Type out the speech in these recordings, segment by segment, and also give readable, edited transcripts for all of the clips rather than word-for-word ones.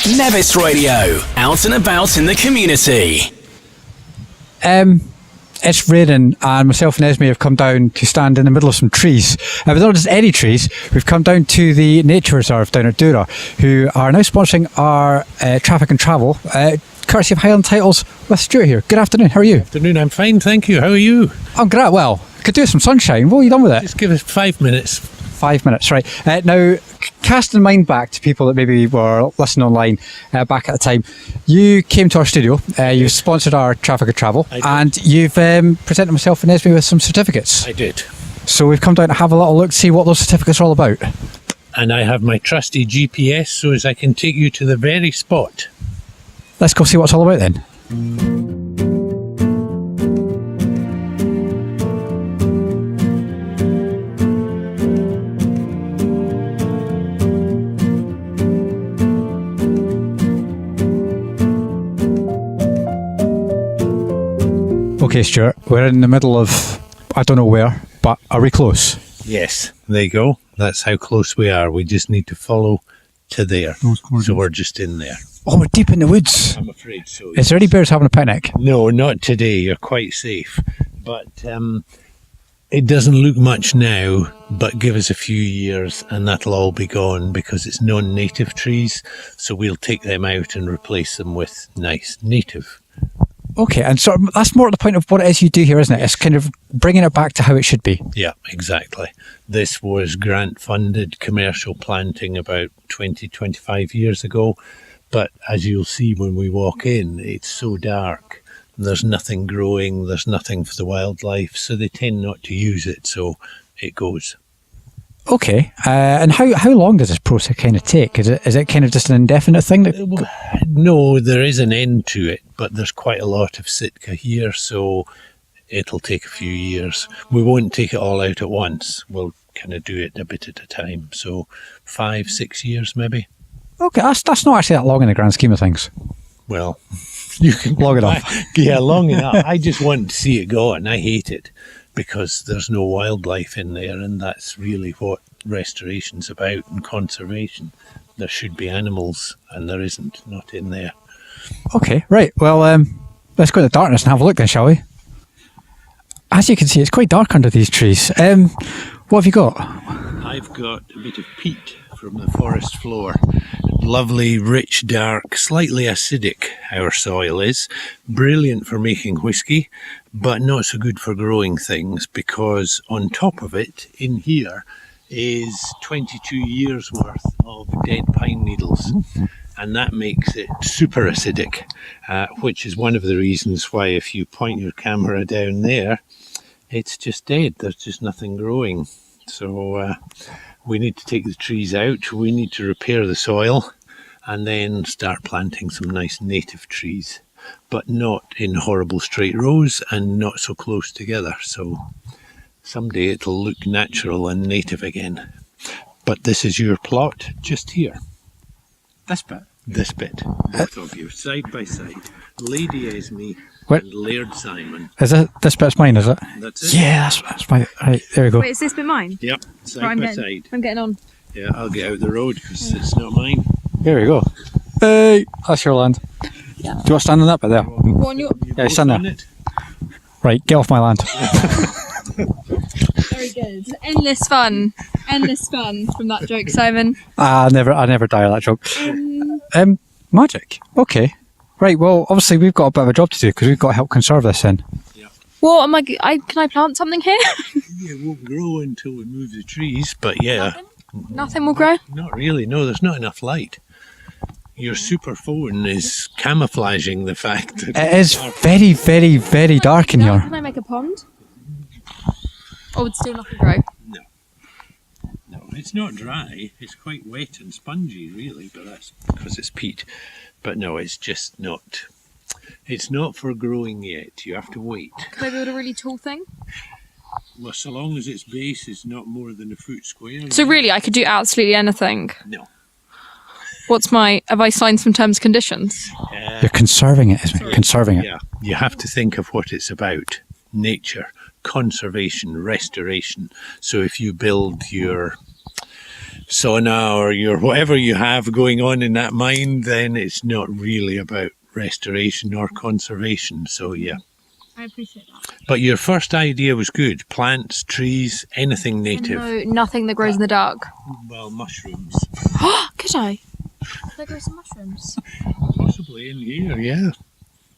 Nevis Radio, out and about in the community. It's raining, and myself and Esme have come down to stand in the middle of some trees. But not just any trees. We've come down to the Nature Reserve down at Duror, who are now sponsoring our traffic and travel, courtesy of Highland Titles with Stuart here. Good afternoon, how are you? Afternoon, I'm fine, thank you. How are you? I'm great, well, could do with some sunshine. What have you done with it? Just give us 5 minutes. 5 minutes, right. Now, cast in mind back to people that maybe were listening online back at the time, you came to our studio, you sponsored our traffic and travel, and you've presented myself and Esme with some certificates. I did. So we've come down to have a little look, see what those certificates are all about. And I have my trusty GPS so as I can take you to the very spot. Let's go see what it's all about then. Okay, Stuart, we're in the middle of, I don't know where, but are we close? Yes, there you go. That's how close we are. We just need to follow to there. So we're just in there. Oh, we're deep in the woods. I'm afraid so. Is there any bears having a picnic? No, not today. You're quite safe. But it doesn't look much now, but give us a few years and that'll all be gone because it's non-native trees. So we'll take them out and replace them with nice native. Okay, and so that's more at the point of what it is you do here, isn't it? It's kind of bringing it back to how it should be. Yeah, exactly. This was grant-funded commercial planting about 20, 25 years ago. But as you'll see when we walk in, it's so dark. There's nothing growing, there's nothing for the wildlife, so they tend not to use it, so it goes. Okay, and how long does this process kind of take? Is it kind of just an indefinite thing? No, there is an end to it, but there's quite a lot of Sitka here, so it'll take a few years. We won't take it all out at once. We'll kind of do it a bit at a time, so 5, 6 years maybe. Okay, that's not actually that long in the grand scheme of things. Well, you can log it off. Yeah, long enough. I just want to see it go, and I hate it because there's no wildlife in there, and that's really what restoration's about and conservation. There should be animals, and there isn't, not in there. Okay, right. Well, let's go to the darkness and have a look then, shall we? As you can see, it's quite dark under these trees. What have you got? I've got a bit of peat from the forest floor. Lovely, rich, dark, slightly acidic our soil is. Brilliant for making whiskey, but not so good for growing things because on top of it, in here, is 22 years worth of dead pine needles. And that makes it super acidic, which is one of the reasons why if you point your camera down there, it's just dead. There's just nothing growing. So we need to take the trees out, we need to repair the soil and then start planting some nice native trees, but not in horrible straight rows and not so close together. So someday it'll look natural and native again. But this is your plot just here. This bit? This bit. Both of you, side by side. Lady Esme and Laird Simon. Is it? This bit's mine, is it? That's it. Yeah, that's mine. Right, there we go. Wait, is this bit mine? Yep, side by side. I'm getting on. Yeah, I'll get out the road because it's not mine. Here we go. Hey, that's your land. Yeah. Do you want to stand on that bit there? Yeah, stand there. Right, get off my land. Very good. Endless fun from that joke, Simon. I never die of that joke. Magic. Okay. Right. Well, obviously we've got a bit of a job to do because we've got to help conserve this then. Yeah. What am can I plant something here? Yeah, it won't grow until we move the trees, but yeah. Nothing will grow? Not really. No, there's not enough light. Your super phone is camouflaging the fact that it is very, very, very dark in here. Can I make a pond? Or would still nothing grow? No, it's not dry. It's quite wet and spongy, really, but that's because it's peat. But no, it's just not. It's not for growing yet. You have to wait. Can I build a really tall thing? Well, so long as its base is not more than a foot square. So really, I could do absolutely anything? No. Have I signed some terms and conditions? You're conserving it, isn't it? Conserving it. Yeah, you have to think of what it's about. Nature, conservation, restoration. So if you build your sauna or your whatever you have going on in that mind, then it's not really about restoration or conservation. So yeah. I appreciate that. But your first idea was good. Plants, trees, anything native. No, nothing that grows in the dark. Well, mushrooms. Could I? Could I grow some mushrooms? Possibly in here, yeah.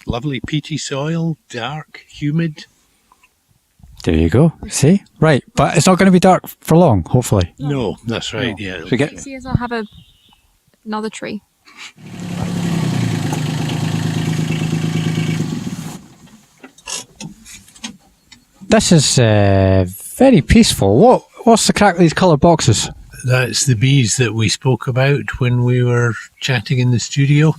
Lovely peaty soil, dark, humid. There you go. See? Right. But it's not going to be dark for long, hopefully. No, that's right, No. yeah. So we get- See, as I'll have another tree. This is very peaceful. What's the crack with these coloured boxes? That's the bees that we spoke about when we were chatting in the studio.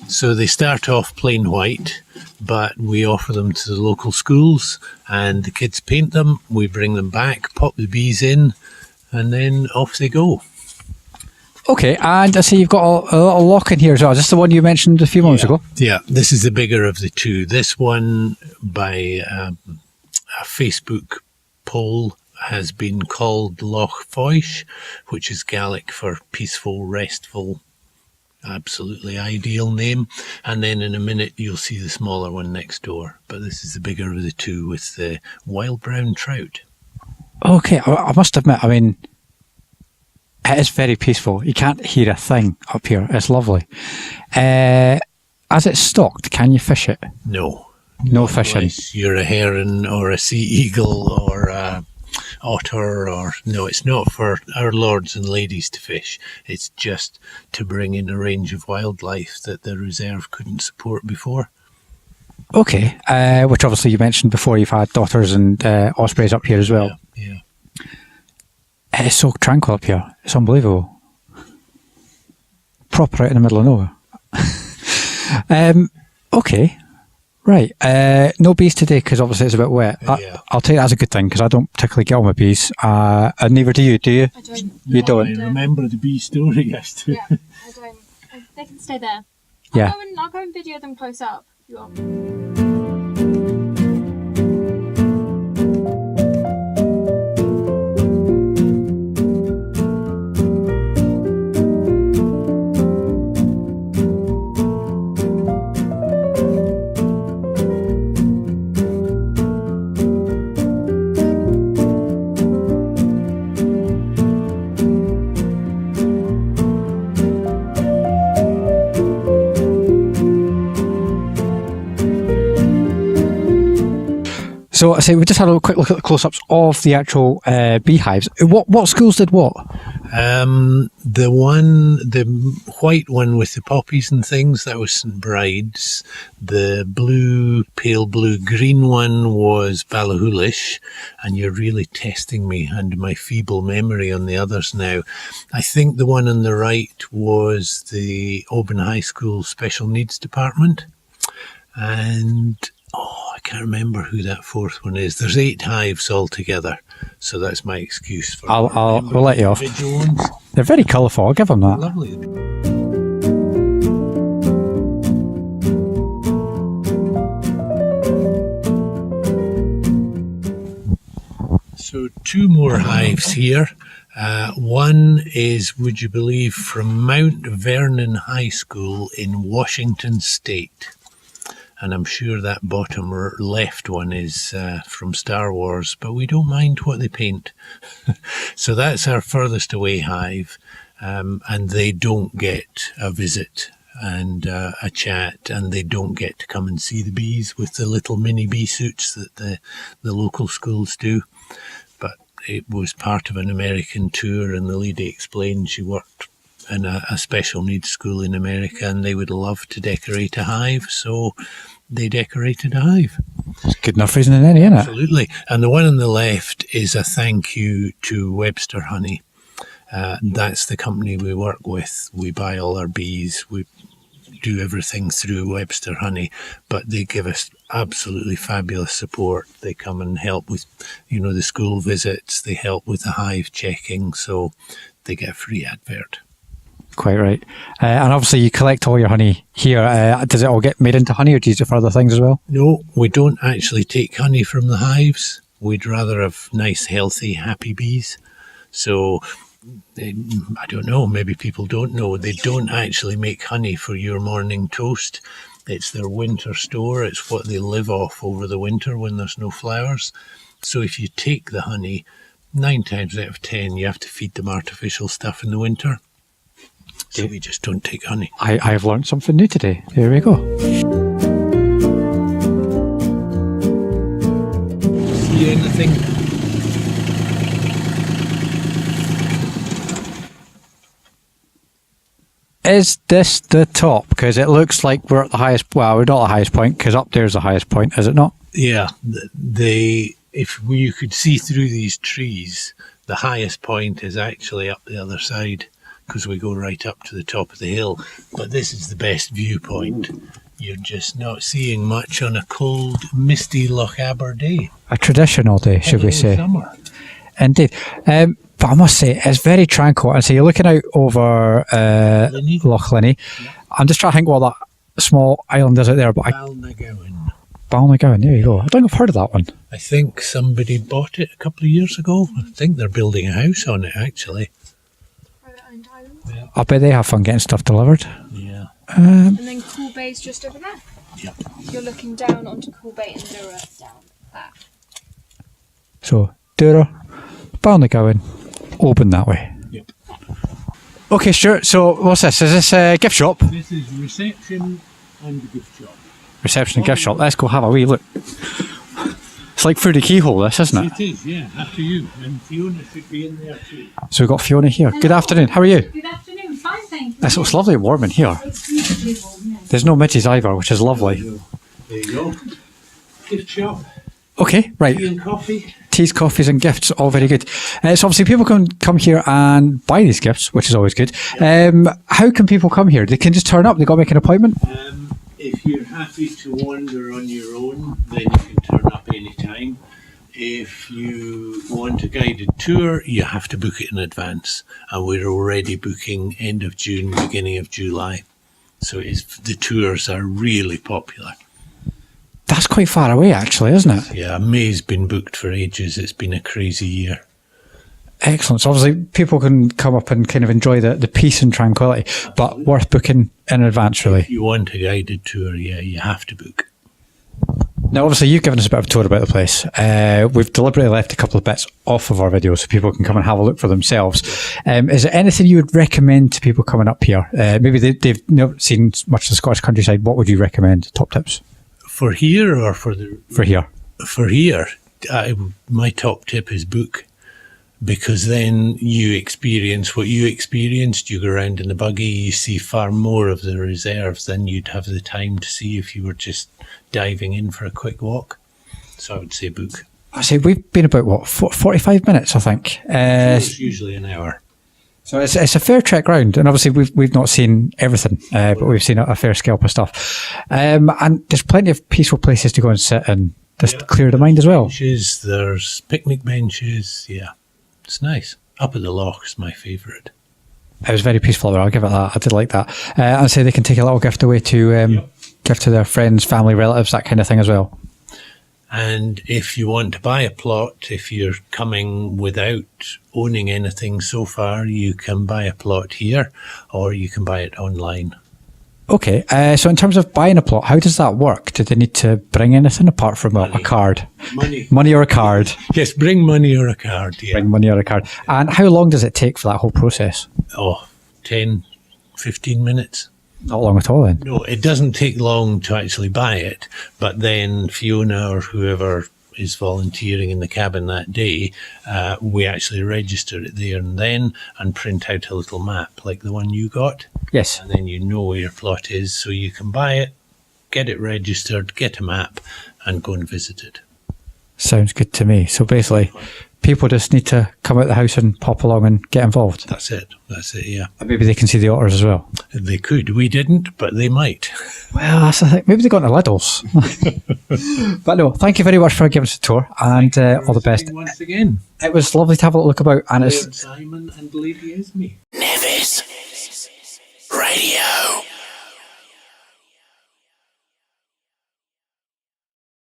So they start off plain white, but we offer them to the local schools and the kids paint them. We bring them back, pop the bees in, and then off they go. Okay, and I see you've got a little lock in here as well. Is this the one you mentioned a few moments ago? Yeah, this is the bigger of the two. This one, by a Facebook poll, has been called Loch Foish, which is Gaelic for peaceful, restful, absolutely ideal name. And then in a minute you'll see the smaller one next door. But this is the bigger of the two with the wild brown trout. Okay, I must admit, I mean, it is very peaceful. You can't hear a thing up here. It's lovely. As it's stocked, can you fish it? No. No fishing. Unless you're a heron or a sea eagle or a otter, or no, it's not for our lords and ladies to fish. It's just to bring in a range of wildlife that the reserve couldn't support before. Okay, which obviously you mentioned before you've had otters and ospreys up here as well. Yeah. It is so tranquil up here. It's unbelievable. Proper out in the middle of nowhere. Okay. Right, no bees today because obviously it's a bit wet. Yeah. I'll take that as a good thing because I don't particularly get on with bees, and neither do you. I don't. You don't? I remember the bee story yesterday. Yeah, I don't. They can stay there. Yeah. I'll go and video them close up. You want? So I say we just had a quick look at the close-ups of the actual beehives. What schools did what? The white one with the poppies and things, that was St Bride's. The pale blue green one was Ballahoolish, and you're really testing me and my feeble memory on the others now. I think the one on the right was the Oban High School Special Needs Department, and I can't remember who that fourth one is. There's 8 hives altogether, so that's my excuse for. I'll let you off. Individual ones. They're very colourful. I'll give them that. Lovely. So 2 more hives here. One is, would you believe, from Mount Vernon High School in Washington State. And I'm sure that bottom left one is from Star Wars, but we don't mind what they paint. So that's our furthest away hive, and they don't get a visit and a chat, and they don't get to come and see the bees with the little mini bee suits that the local schools do. But it was part of an American tour, and the lady explained she worked in a special needs school in America, and they would love to decorate a hive, so they decorated a hive. It's good enough reason than any, isn't it? Absolutely. And the one on the left is a thank you to Webster Honey. That's the company we work with. We buy all our bees. We do everything through Webster Honey, but they give us absolutely fabulous support. They come and help with, the school visits. They help with the hive checking, so they get a free advert. Quite right. And obviously you collect all your honey here. Does it all get made into honey, or do you use it for other things as well? No, we don't actually take honey from the hives. We'd rather have nice, healthy, happy bees. So I don't know, maybe people don't know, they don't actually make honey for your morning toast. It's their winter store. It's what they live off over the winter when there's no flowers. So if you take the honey, 9 times out of 10, you have to feed them artificial stuff in the winter. So we just don't take honey. I have learned something new today. There we go. See anything? Is this the top? Because it looks like we're at the highest. Well, we're not the highest point because up there's the highest point, is it not? Yeah. If you could see through these trees, the highest point is actually up the other side because we go right up to the top of the hill. But this is the best viewpoint. You're just not seeing much on a cold, misty Loch Aber day. A traditional day, should we say? Summer. Indeed. But I must say, it's very tranquil. And so you're looking out over Loch Linney. Yeah. I'm just trying to think what that small island is out there. But Balnagowan, there you go. I don't think I've heard of that one. I think somebody bought it a couple of years ago. I think they're building a house on it, actually. Private-owned island. Yeah. I bet they have fun getting stuff delivered. Yeah. And then Cool Bay's just over there. Yeah. You're looking down onto Cool Bay and Duror down there. So, Duror, Balnagowan, open that way. Yep. Okay, Stuart, so what's this? Is this a gift shop? This is reception and gift shop. Reception and gift shop. Let's go have a wee look. It's like through the keyhole, this, isn't it? It is, yeah. After you. And Fiona should be in there too. So we've got Fiona here. Hello. Good afternoon. How are you? Good afternoon. Fine, thank you. It's lovely and warm in here. It's beautifully warm, yeah. There's no midges either, which is lovely. There you go. Gift shop. Okay, right. Tea and coffee. Teas, coffees and gifts, all very good. So obviously people can come here and buy these gifts, which is always good. How can people come here? They can just turn up, they've got to make an appointment? If you're happy to wander on your own, then you can turn up any time. If you want a guided tour, you have to book it in advance. And we're already booking end of June, beginning of July. So the tours are really popular. That's quite far away, actually, isn't it? Yeah, May's been booked for ages. It's been a crazy year. Excellent. So obviously people can come up and kind of enjoy the peace and tranquility, but worth booking in advance, really. If you want a guided tour, yeah, you have to book. Now, obviously, you've given us a bit of a tour about the place. We've deliberately left a couple of bits off of our video so people can come and have a look for themselves. Is there anything you would recommend to people coming up here? Maybe they've not seen much of the Scottish countryside. What would you recommend? Top tips? For here or for the... For here. For here, my top tip is book. Because then you experience what you experienced. You go around in the buggy, you see far more of the reserves than you'd have the time to see if you were just diving in for a quick walk. So I would say book. I say we've been about, 45 minutes, I think. It's usually an hour. So it's a fair trek round, and obviously we've not seen everything, but we've seen a fair scalp of stuff. And there's plenty of peaceful places to go and sit and just clear the mind as well. Benches, there's picnic benches, yeah. It's nice. Up at the Loch's my favourite. It was very peaceful there, I'll give it that. I did like that. And say they can take a little gift away to give to their friends, family, relatives, that kind of thing as well. And if you want to buy a plot, if you're coming without owning anything so far, you can buy a plot here or you can buy it online. Okay, so in terms of buying a plot, how does that work? Do they need to bring anything apart from a card? Money or a card? Yes, bring money or a card. Yeah. Bring money or a card. And how long does it take for that whole process? 10, 15 minutes. Not long at all then. No, it doesn't take long to actually buy it, but then Fiona or whoever is volunteering in the cabin that day, we actually register it there and then and print out a little map like the one you got. Yes. And then you know where your plot is, so you can buy it, get it registered, get a map and go and visit it. Sounds good to me. So basically, people just need to come out the house and pop along and get involved. That's it, yeah. And maybe they can see the otters as well. They could. We didn't, but they might. Well, that's the thing. Maybe they got into Liddles. But no, thank you very much for giving us a tour, and all the best. Once again. It was lovely to have a look about. And it's Simon and Lady Esme. Nevis Radio.